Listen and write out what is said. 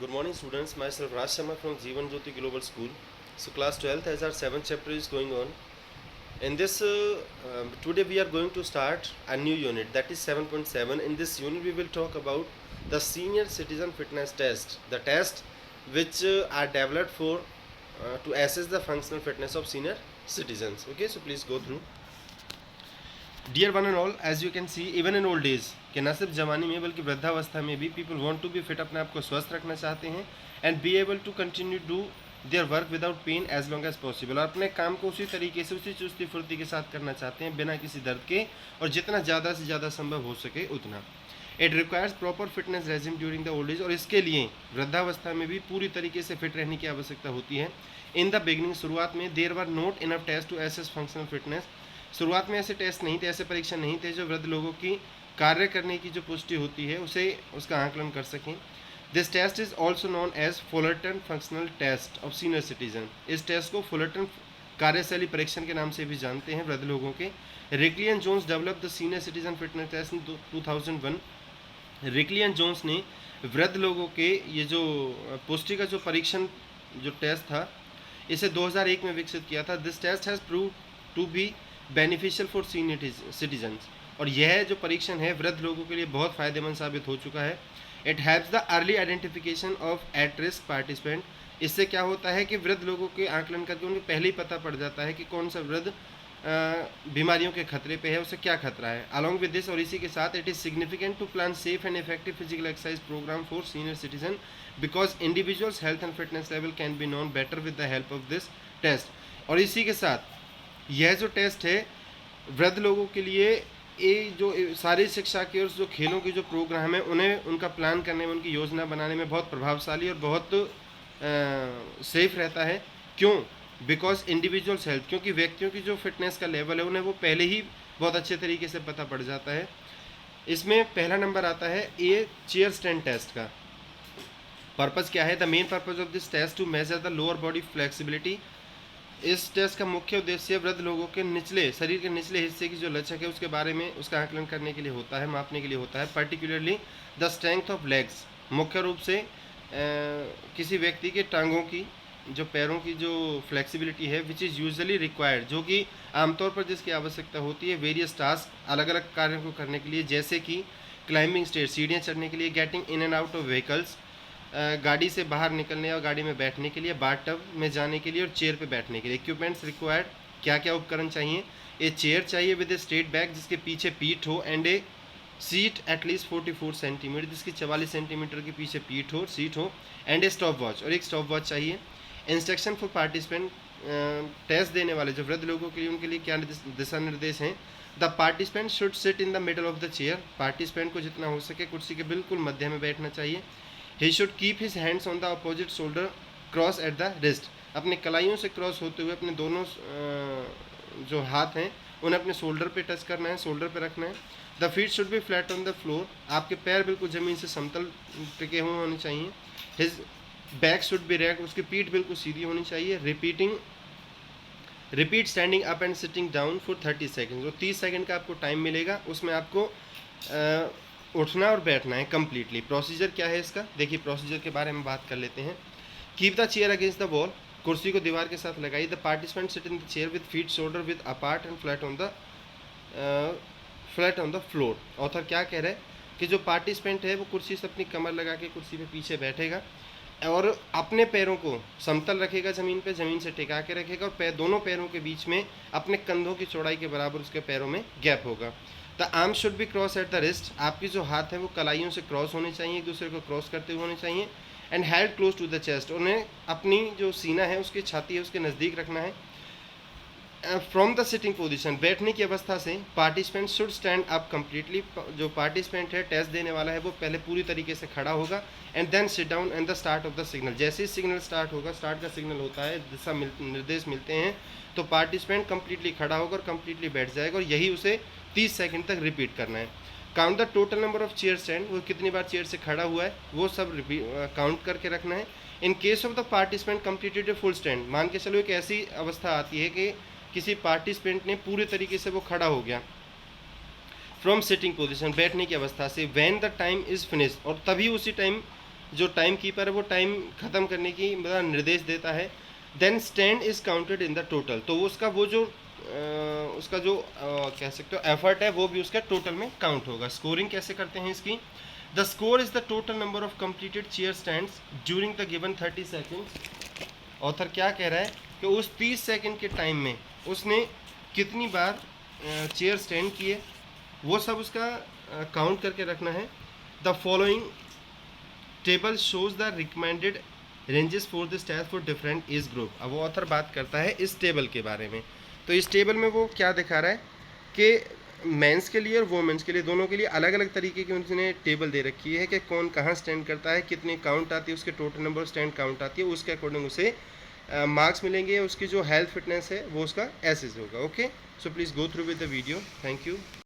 Good morning students, myself Raj Sharma from Jeevan Jyoti Global School. So class 12th as our 7th chapter is going on. In this, today we are going to start a new unit, that is 7.7. In this unit we will talk about the senior citizen fitness test, the test which are developed for to assess the functional fitness of senior citizens. Okay, so please go through. Dear one and all, as you can see even in old age, कि न सिर्फ जवानी में बल्कि वृद्धावस्था में भी people want to be fit, अपने आप को स्वस्थ रखना चाहते हैं and be able to continue do their work without pain as long as possible, और अपने काम को उसी तरीके से उसी चुस्ती फुर्ती के साथ करना चाहते हैं बिना किसी दर्द के, और जितना ज़्यादा से ज़्यादा संभव हो सके उतना. It requires proper fitness regime during the old age, और इसके लिए वृद्धावस्था में भी पूरी तरीके से फिट रहने की आवश्यकता होती है. इन द बिगिनिंग, शुरुआत में, there were not enough test to assess functional fitness, शुरुआत में ऐसे टेस्ट नहीं थे, ऐसे परीक्षण नहीं थे जो वृद्ध लोगों की कार्य करने की जो पुष्टि होती है उसे उसका आकलन कर सकें. This test is also known as Fullerton functional test of senior citizen. इस टेस्ट को फुलरटन कार्यशैली परीक्षण के नाम से भी जानते हैं वृद्ध लोगों के. Rikli and Jones develop the senior citizen fitness test in 2001. Rikli and Jones ने वृद्ध लोगों के ये जो पुष्टि का जो परीक्षण जो टेस्ट था इसे 2001 में विकसित किया था. This test has prove to be beneficial for senior citizens, और यह जो परीक्षण है वृद्ध लोगों के लिए बहुत फ़ायदेमंद साबित हो चुका है. It helps the early identification of at risk participant. इससे क्या होता है कि वृद्ध लोगों के आकलन करके उन्हें पहले ही पता पड़ जाता है कि कौन सा वृद्ध बीमारियों के खतरे पे है, उसे क्या खतरा है. अलॉन्ग विद दिस, और इसी के साथ, it is significant to plan safe and effective physical exercise programme for senior citizen because individuals health and fitness level can be known better with the help of this test. और इसी के साथ यह जो टेस्ट है वृद्ध लोगों के लिए, ये जो शारीरिक शिक्षा के और जो खेलों के जो प्रोग्राम है उन्हें उनका प्लान करने में, उनकी योजना बनाने में बहुत प्रभावशाली और बहुत सेफ रहता है. क्यों? बिकॉज इंडिविजुअल्स हेल्थ, क्योंकि व्यक्तियों की जो फिटनेस का लेवल है उन्हें वो पहले ही बहुत अच्छे तरीके से पता पड़ जाता है. इसमें पहला नंबर आता है ये चेयर स्टैंड टेस्ट का. पर्पज़ क्या है? The main purpose of this test to measure the lower body flexibility. इस टेस्ट का मुख्य उद्देश्य वृद्ध लोगों के निचले शरीर के निचले हिस्से की जो लचक है उसके बारे में उसका आकलन करने के लिए होता है, मापने के लिए होता है. Particularly the strength of legs, मुख्य रूप से किसी व्यक्ति के टांगों की, जो पैरों की जो फ्लेक्सिबिलिटी है, विच इज़ यूजुअली रिक्वायर्ड, जो कि आमतौर पर जिसकी आवश्यकता होती है वेरियस टास्क, अलग अलग कार्यों को करने के लिए, जैसे कि क्लाइंबिंग स्टेज, सीढ़ियाँ चढ़ने के लिए, getting in and out of vehicles, गाड़ी से बाहर निकलने और गाड़ी में बैठने के लिए, बाथटब में जाने के लिए और चेयर पे बैठने के लिए. इक्विपमेंट्स रिक्वायर्ड, क्या क्या उपकरण चाहिए? ए चेयर चाहिए विद ए स्ट्रेट बैक जिसके पीछे पीठ हो, and A seat at least 44 centimetre जिसकी 44 सेंटीमीटर के पीछे पीठ हो, सीट हो, एंड ए स्टॉप वॉच, और एक स्टॉप वॉच चाहिए. इंस्ट्रक्शन फॉर पार्टिसिपेंट, टेस्ट देने वाले जो वृद्ध लोगों के लिए, उनके लिए क्या दिशा निर्देश हैं? The participant should sit in the middle of the chair. Participant को जितना हो सके कुर्सी के बिल्कुल मध्य में बैठना चाहिए. He should keep his hands on the opposite shoulder cross at the wrist. अपने कलाइयों से क्रॉस होते हुए अपने दोनों जो हाथ हैं उन्हें अपने शोल्डर पे टच करना है, शोल्डर पे रखना है. The feet should be flat on the floor. आपके पैर बिल्कुल ज़मीन से समतल टिके हुए होने चाहिए. His back should be erect, उसकी पीठ बिल्कुल सीधी होनी चाहिए. Repeat standing up and sitting down for 30 second. जो 30 सेकेंड का आपको टाइम मिलेगा उसमें आपको उठना और बैठना है कम्प्लीटली. प्रोसीजर क्या है इसका? देखिए प्रोसीजर के बारे में बात कर लेते हैं. Keep the chair against the wall, कुर्सी को दीवार के साथ लगाइए. The participant sit in the chair with feet shoulder with apart and flat on the floor. Author क्या कह रहे हैं कि जो पार्टिसिपेंट है वो कुर्सी से अपनी कमर लगा के कुर्सी पे पीछे बैठेगा और अपने पैरों को समतल रखेगा, ज़मीन पे ज़मीन से टिका के रखेगा, और दोनों पैरों के बीच में अपने कंधों की चौड़ाई के बराबर उसके पैरों में गैप होगा. The arm should be cross at the wrist. आपकी जो हाथ है वो कलाइयों से क्रॉस होने चाहिए, एक दूसरे को क्रॉस करते हुए होने चाहिए. And held close to the chest, उन्हें अपनी जो सीना है उसकी छाती है उसके नज़दीक रखना है. फ्रॉम द सिटिंग पोजीशन, बैठने की अवस्था से participant should stand up completely. जो पार्टिसिपेंट है, टेस्ट देने वाला है, वो पहले पूरी तरीके से खड़ा होगा. And then sit down and the start of the signal. जैसे ही सिग्नल स्टार्ट होगा, स्टार्ट का सिग्नल होता है, दिशा निर्देश मिलते हैं, तो पार्टिसिपेंट कम्प्लीटली खड़ा होगा और कम्प्लीटली बैठ जाएगा, और यही उसे 30 सेकेंड तक रिपीट करना है. Count the total number of chair stand, वो कितनी बार चेयर से खड़ा हुआ है वो सब काउंट करके रखना है. In case of the participant completed a full stand, मान के चलो एक ऐसी अवस्था आती है कि किसी पार्टिसिपेंट ने पूरे तरीके से वो खड़ा हो गया फ्रॉम सिटिंग पोजीशन, बैठने की अवस्था से. When the time is finish, और तभी उसी टाइम जो टाइम कीपर है वो टाइम ख़त्म करने की मतलब निर्देश देता है। Then stand is counted in the total, तो उसका वो जो उसका जो कह सकते हो एफर्ट है वो भी उसका टोटल में काउंट होगा। स्कोरिंग कैसे करते हैं इसकी? The score is the total number of completed chair stands during the given 30 seconds. Author क्या कह रहा है कि उस 30 सेकंड के टाइम में उसने कितनी बार चेयर स्टैंड किए, वो सब उसका काउंट करके रखना है। The following table shows the recommended ranges for the stats for different age group. अब वो ऑथर बात करता है इस टेबल के बारे में। तो इस टेबल में वो क्या दिखा रहा है कि मेंस के लिए और वोमेंस के लिए दोनों के लिए अलग अलग तरीके की उसने टेबल दे रखी है कि कौन कहाँ स्टैंड करता है, कितनी काउंट आती है, उसके टोटल नंबर स्टैंड काउंट आती है, उसके अकॉर्डिंग उसे मार्क्स मिलेंगे। उसकी जो हेल्थ फिटनेस है वो उसका ऐसे होगा। Okay, so please go through with the video. Thank you.